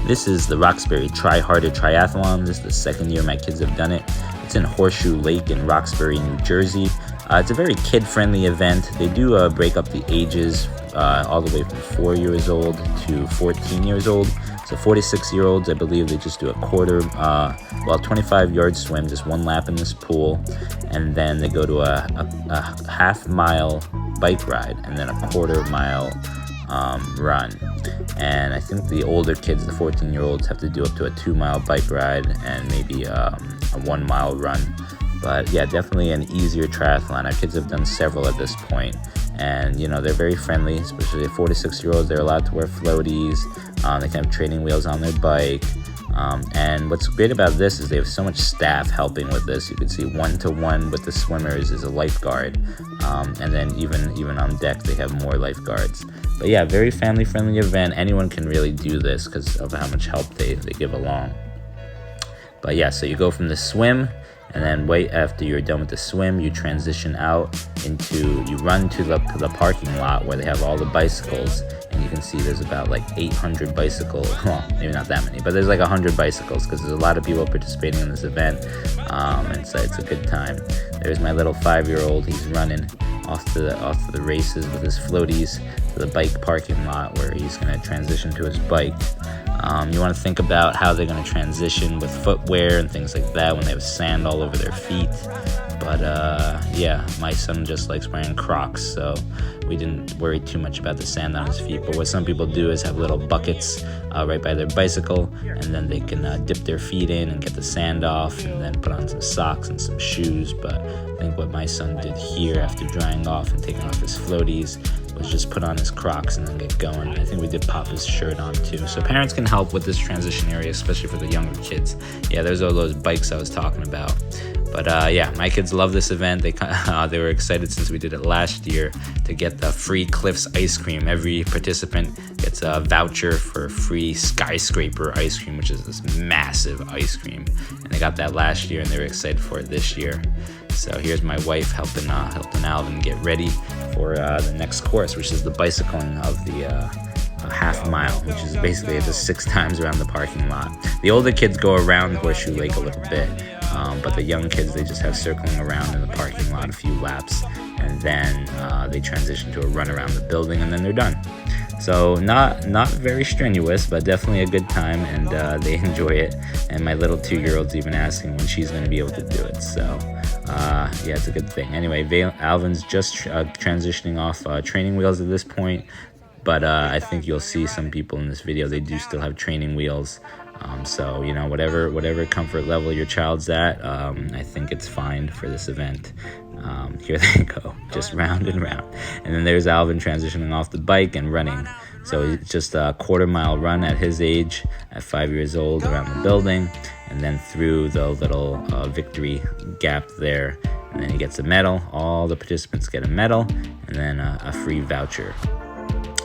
This is the Roxbury Triathalon. This is the second year my kids have done it. It's in Horseshoe Lake in Roxbury, New Jersey. It's a very kid-friendly event. They do break up the ages all the way from 4 years old to 14 years old. So 46-year-olds, I believe they just do a 25-yard swim, just one lap in this pool, and then they go to a half-mile bike ride, and then a quarter-mile run. And I think the older kids, the 14-year-olds, have to do up to a 2-mile bike ride and maybe a 1-mile run. But yeah, definitely an easier triathlon. Our kids have done several at this point, and you know, they're very friendly, especially the 46-year-olds. They're allowed to wear floaties. They can have training wheels on their bike. And what's great about this is they have so much staff helping with this. You can see 1-to-1 with the swimmers is a lifeguard, and then even on deck they have more lifeguards. But yeah, very family-friendly event. Anyone can really do this because of how much help they give along. But yeah, so you go from the swim, and then right after you're done with the swim, you transition out you run to the parking lot where they have all the bicycles. And you can see there's about like 800 bicycles, well, maybe not that many, but there's like 100 bicycles because there's a lot of people participating in this event. And so it's a good time. There's my little 5-year-old. He's running off to the races with his floaties to the bike parking lot where he's going to transition to his bike. You want to think about how they're going to transition with footwear and things like that when they have sand all over their feet. But yeah, my son just likes wearing Crocs, so we didn't worry too much about the sand on his feet. But what some people do is have little buckets right by their bicycle, and then they can dip their feet in and get the sand off, and then put on some socks and some shoes. But I think what my son did here after drying off and taking off his floaties was just put on his Crocs and then get going. I think we did pop his shirt on too. So parents can help with this transition area, especially for the younger kids. Yeah, there's all those bikes I was talking about. But yeah, my kids love this event. They were excited since we did it last year to get the free Cliffs ice cream. Every participant gets a voucher for free skyscraper ice cream, which is this massive ice cream. And they got that last year, and they were excited for it this year. So here's my wife helping Alvin get ready for the next course, which is the bicycling of the half mile, which is basically just 6 times around the parking lot. The older kids go around Horseshoe Lake a little bit, but the young kids, they just have circling around in the parking lot a few laps, and then they transition to a run around the building, and then they're done. So not very strenuous, but definitely a good time, and they enjoy it. And my little 2-year-old's even asking when she's going to be able to do it. So yeah, it's a good thing. Anyway, Alvin's just transitioning off training wheels at this point, but I think you'll see some people in this video, they do still have training wheels. So, you know, whatever comfort level your child's at, I think it's fine for this event. Here they go, just round and round. And then there's Alvin transitioning off the bike and running. So it's just a quarter-mile run at his age, at 5 years old, around the building, and then through the little victory gap there. And then he gets a medal. All the participants get a medal, and then a free voucher.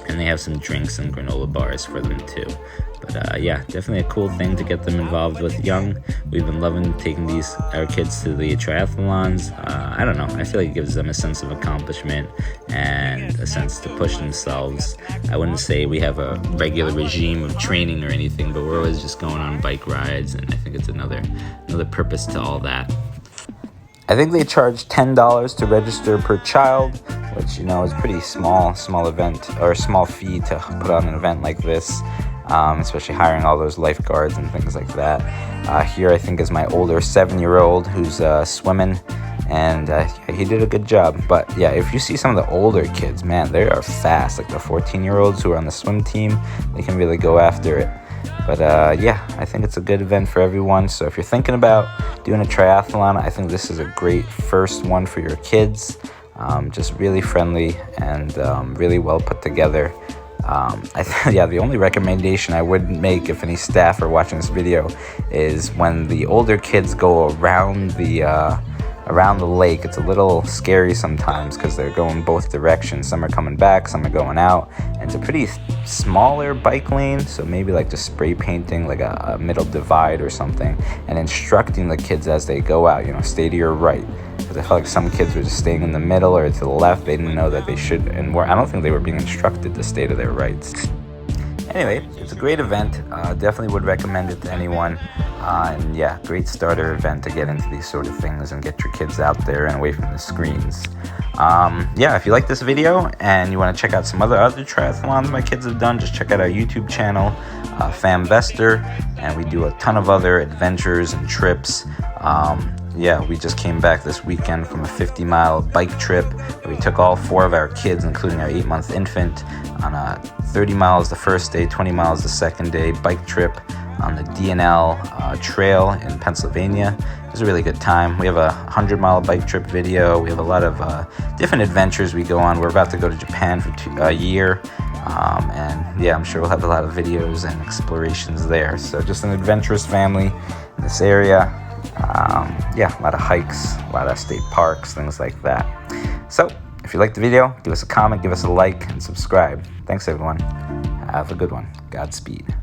And they have some drinks and granola bars for them too. But yeah, definitely a cool thing to get them involved with young. We've been loving taking our kids to the triathalons. I don't know, I feel like it gives them a sense of accomplishment and a sense to push themselves. I wouldn't say we have a regular regime of training or anything, but we're always just going on bike rides, and I think it's another purpose to all that. I think they charge $10 to register per child, which, you know, is pretty small event, or small fee to put on an event like this, especially hiring all those lifeguards and things like that. Here I think is my older 7-year-old who's swimming, and he did a good job. But yeah, if you see some of the older kids, man, they are fast. Like the 14-year-olds who are on the swim team, they can really go after it. But yeah, I think it's a good event for everyone. So if you're thinking about doing a triathlon, I think this is a great first one for your kids. Just really friendly and really well put together. Yeah, the only recommendation I would make if any staff are watching this video is when the older kids go around the lake, it's a little scary sometimes because they're going both directions. Some are coming back, some are going out, and it's a pretty smaller bike lane, so maybe like just spray painting like a middle divide or something, and instructing the kids as they go out, you know, stay to your right. Because I felt like some kids were just staying in the middle or to the left. They didn't know that they should, and I don't think they were being instructed to stay to their rights. Anyway, it's a great event. Definitely would recommend it to anyone. And yeah, great starter event to get into these sort of things and get your kids out there and away from the screens. Yeah, if you like this video and you want to check out some other triathlons my kids have done, just check out our YouTube channel, Famvester, and we do a ton of other adventures and trips. Yeah, we just came back this weekend from a 50-mile bike trip where we took all 4 of our kids, including our 8-month infant, on a 30 miles the first day, 20 miles the second day bike trip on the DNL trail in Pennsylvania. It was a really good time. We have a 100-mile bike trip video. We have a lot of different adventures we go on. We're about to go to Japan for a year. And yeah, I'm sure we'll have a lot of videos and explorations there. So just an adventurous family in this area. Yeah, a lot of hikes, a lot of state parks, things like that. So if you liked the video, give us a comment, give us a like, and subscribe. Thanks, everyone. Have a good one. Godspeed.